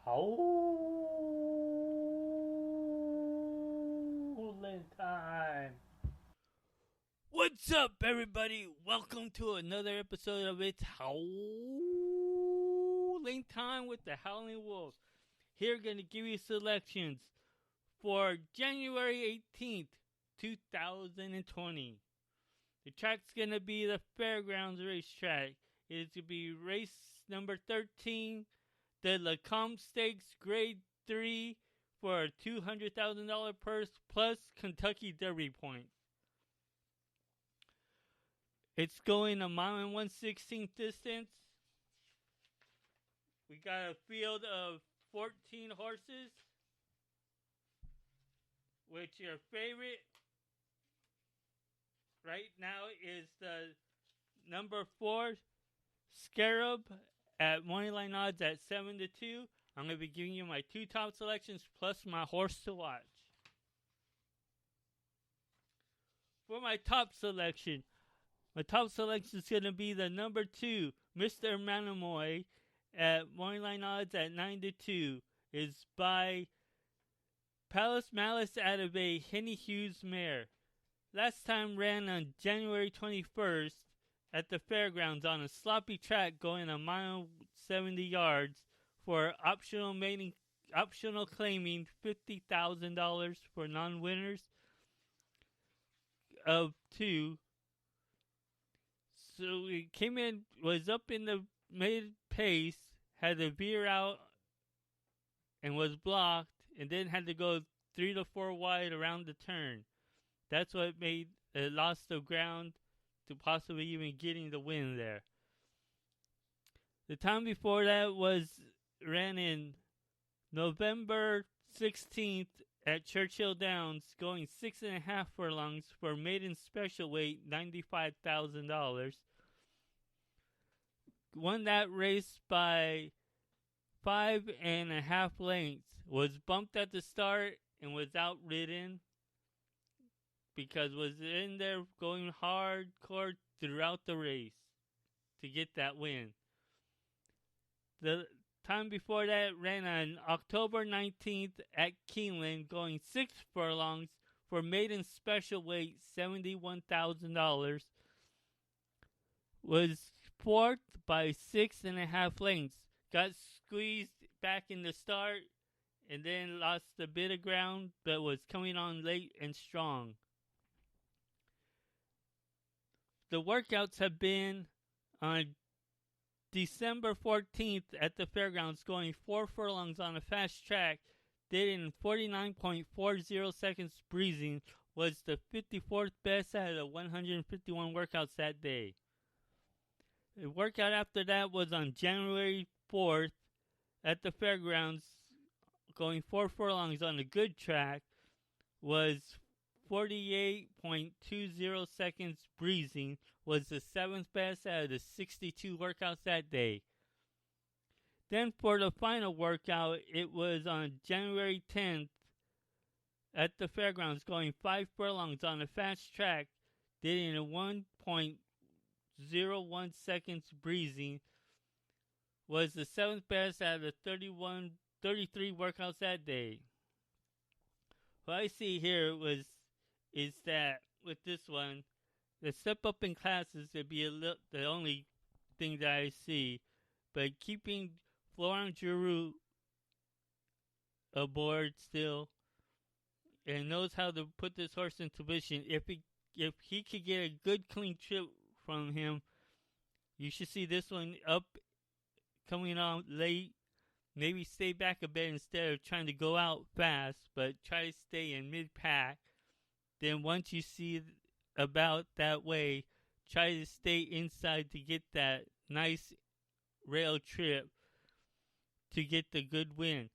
Howling time. What's up, everybody? Welcome to another episode of It's Howling Time with the Howling Wolves. Here, going to give you selections for January 18th, 2020. The track's going to be the Fairgrounds racetrack. It's going to be race number 13, the Lecomte Stakes Grade 3 for a $200,000 purse plus Kentucky Derby points. It's going a mile and 1/16 distance. We got a field of 14 horses, which your favorite right now is the number 4 Scarab at moneyline odds at 7-2. I'm going to be giving you my two top selections plus my horse to watch. For my top selection is going to be the number 2, Mr. Manamoy, at moneyline odds at 9-2. Is by Malice out of a Henny Hughes mare. Last time ran on January 21st at the Fairgrounds on a sloppy track going a mile 70 yards for optional claiming $50,000 for non-winners of 2. So it came in, was up in the mid pace, had to veer out and was blocked, and then had to go 3 to 4 wide around the turn. That's what made it lost the ground to possibly even getting the win there. The time before that ran in November 16th at Churchill Downs, going 6.5 furlongs for maiden special weight, $95,000. Won that race by 5.5 lengths. Was bumped at the start and was outridden because was in there going hardcore throughout the race to get that win. The time before that ran on October 19th at Keeneland, going 6 furlongs for maiden special weight, $71,000. Was fourth by 6.5 lengths. Got squeezed back in the start and then lost a bit of ground, but was coming on late and strong. The workouts have been on December 14th at the Fairgrounds, going 4 furlongs on a fast track, did it in 49.40 seconds breezing, was the 54th best out of the 151 workouts that day. The workout after that was on January 4th at the Fairgrounds, going 4 furlongs on a good track, was 48.20 seconds breezing, was the 7th best out of the 62 workouts that day. Then for the final workout, it was on January 10th at the Fairgrounds, going 5 furlongs on a fast track, did it in 1.01 seconds breezing, was the 7th best out of the 33 workouts that day. What I see here is that with this one, the step up in classes would be the only thing that I see, but keeping Florent Giroux aboard still, and knows how to put this horse into position. If he could get a good clean trip from him, you should see this one up, coming on late. Maybe stay back a bit instead of trying to go out fast, but try to stay in mid-pack. Then once you see about that way, try to stay inside to get that nice rail trip to get the good win.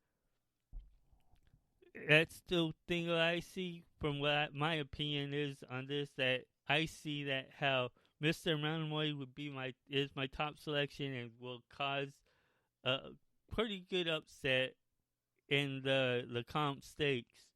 That's the thing that I see from what my opinion is on this, that I see that how Mr. Manamoy is my top selection and will cause a pretty good upset in the Lecomte Stakes.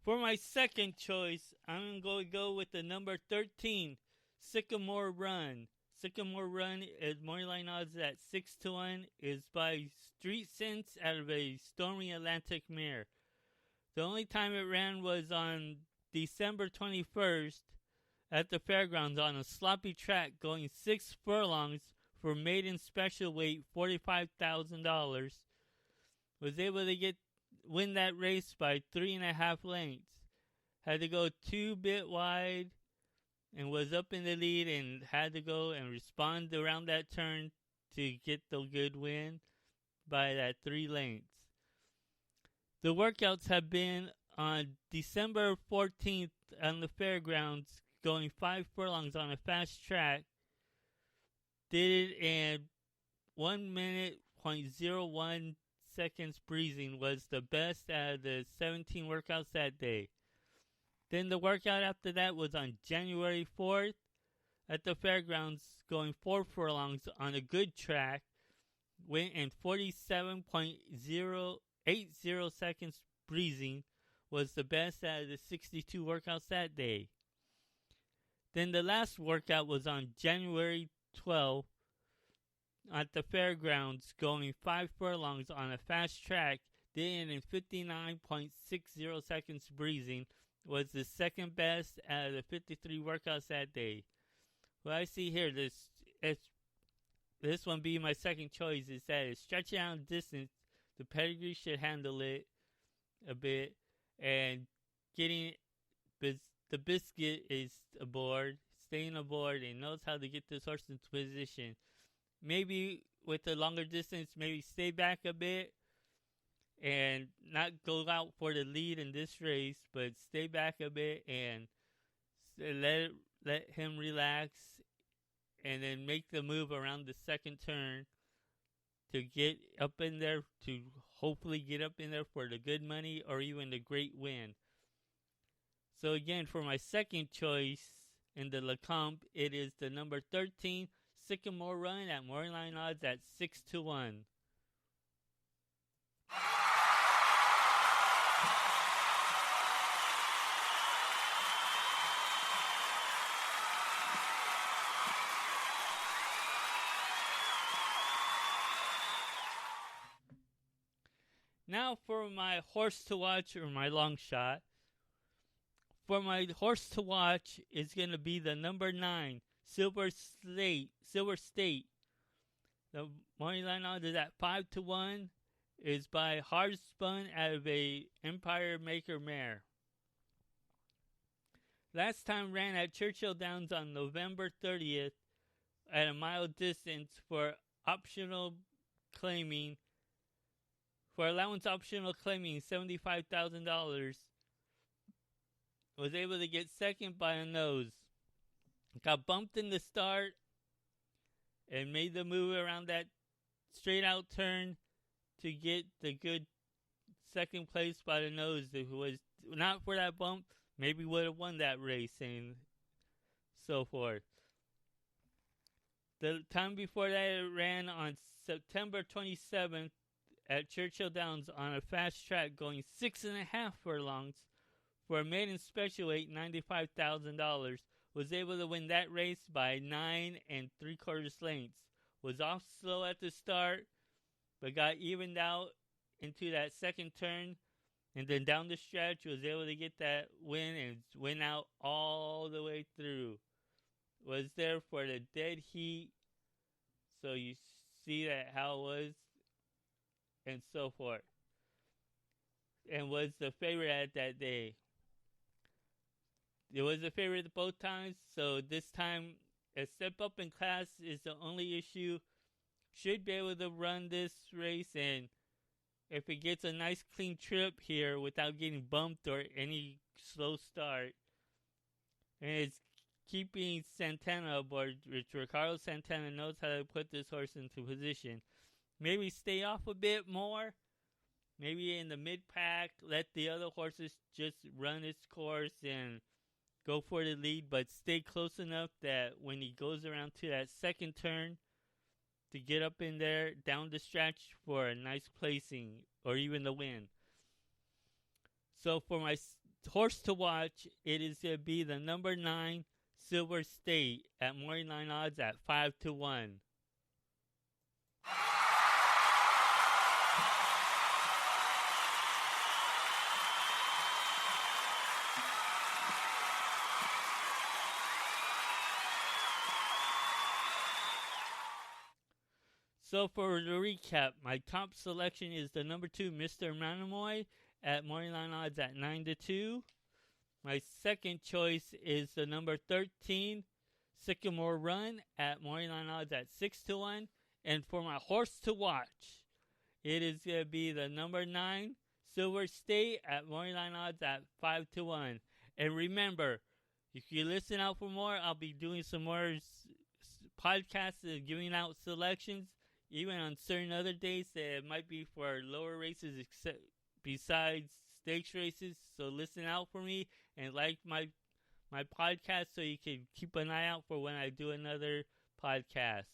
For my second choice, I'm going to go with the number 13, Sycamore Run. Sycamore Run is morning line odds at 6-1. Is by Street Sense out of a stormy Atlantic mare. The only time it ran was on December 21st at the Fairgrounds on a sloppy track going 6 furlongs for maiden special weight $45,000. Was able to win that race by 3.5 lengths. Had to go 2 bit wide and was up in the lead and had to go and respond around that turn to get the good win by that 3 lengths. The workouts have been on December 14th on the Fairgrounds, going 5 furlongs on a fast track. Did it in 1 minute, 0.01 seconds breezing, was the best out of the 17 workouts that day. Then the workout after that was on January 4th at the Fairgrounds, going 4 furlongs on a good track. Went in 47.080 seconds breezing, was the best out of the 62 workouts that day. Then the last workout was on January 12th at the Fairgrounds, going 5 furlongs on a fast track. Did it in 59.60 seconds breezing, was the second best out of the 53 workouts that day. What I see here, this one being my second choice, is that it's stretching out distance. The pedigree should handle it a bit, and getting the biscuit is aboard, staying aboard, and knows how to get this horse into position. Maybe with the longer distance, maybe stay back a bit and not go out for the lead in this race, but stay back a bit and let him relax, and then make the move around the second turn to get up in there, to hopefully get up in there for the good money or even the great win. So again, for my second choice in the Lecomte, it is the number 13, Sycamore Run at morning line odds at 6-1. Now for my horse to watch, or my long shot. For my horse to watch is going to be the number 9, Silver State. The morning line odds is at 5-1. Is by Hard Spun out of a Empire Maker mare. Last time ran at Churchill Downs on November 30th at a mile distance for allowance optional claiming $75,000. Was able to get second by a nose. Got bumped in the start and made the move around that straight out turn to get the good second place by the nose. If it was not for that bump, maybe would have won that race and so forth. The time before that, it ran on September 27th at Churchill Downs on a fast track going 6.5 furlongs for a maiden special weight $95,000. Was able to win that race by 9 3/4 lengths. Was off slow at the start, but got evened out into that second turn, and then down the stretch was able to get that win and went out all the way through. Was there for the dead heat, so you see that how it was, and so forth. And was the favorite at that day. It was a favorite both times, so this time a step up in class is the only issue. Should be able to run this race, and if it gets a nice clean trip here without getting bumped or any slow start, and it's keeping Santana aboard, which Ricardo Santana knows how to put this horse into position. Maybe stay off a bit more. Maybe in the mid-pack, let the other horses just run its course and go for the lead, but stay close enough that when he goes around to that second turn, to get up in there, down the stretch for a nice placing, or even the win. So for my horse to watch, it is going to be the number 9 Silver State at morning line odds at 5-1. So for the recap, my top selection is the number 2 Mr. Manamoy at morning line odds at 9-2. My second choice is the number 13 Sycamore Run at morning line odds at 6-1. And for my horse to watch, it is going to be the number 9 Silver State at morning line odds at 5-1. And remember, if you listen out for more, I'll be doing some more podcasts and giving out selections, even on certain other days that might be for lower races besides stakes races. So listen out for me and like my podcast so you can keep an eye out for when I do another podcast.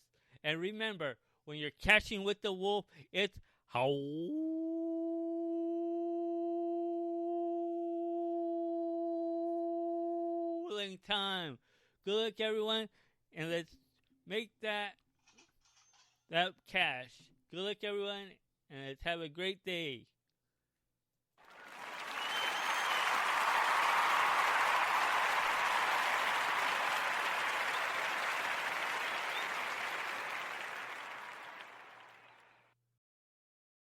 And remember, when you're catching with the wolf, it's howling time. Good luck, everyone, and let's make that cash. Good luck, everyone, and let's have a great day.